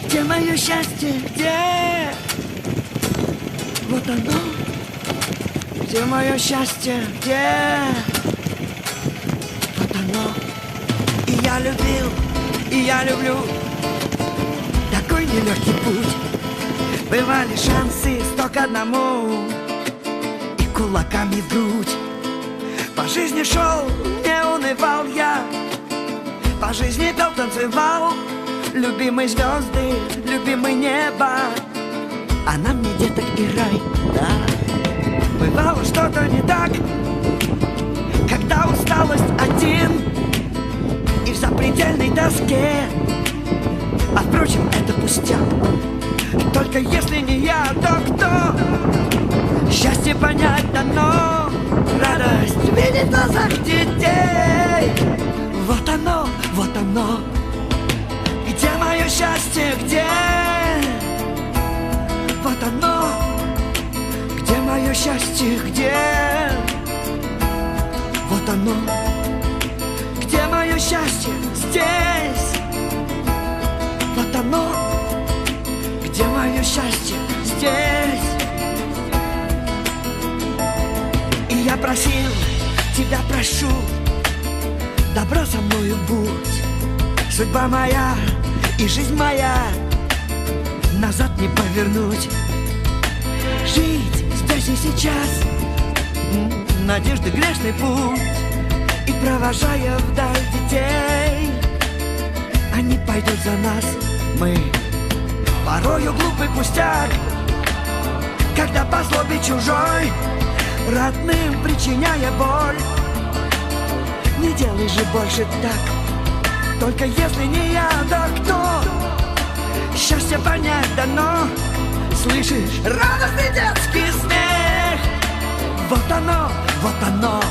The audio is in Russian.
Где мое счастье? Где? Вот оно. Где мое счастье? Где? Вот оно. И я любил, и я люблю такой нелегкий путь. Бывали шансы 100 к 1 и кулаками в грудь. По жизни шел, не унывал я, по жизни пел, танцевал. Любимые звезды, любимое небо, а на мне деток и рай, да. Бывало что-то не так, когда усталость один и в запредельной тоске. А впрочем, это пустяк. Только если не я, то кто? Счастье понять дано, радость видеть в глазах детей. Вот оно, вот оно. Где мое счастье, где? Вот оно. Где мое счастье, где? Вот оно. Где мое счастье? Здесь. Вот оно. Где мое счастье? Здесь. И я просил, тебя прошу, добро со мною будь. Судьба моя и жизнь моя назад не повернуть. Жить здесь и сейчас, надежды грешный путь. И провожая вдаль детей, они пойдут за нас. Мы порою глупый пустяк, когда по злобе чужой родным причиняя боль. Не делай же больше так, только если не я, да кто? Счастье понять дано. Слышишь радостный детский смех? Вот оно, вот оно.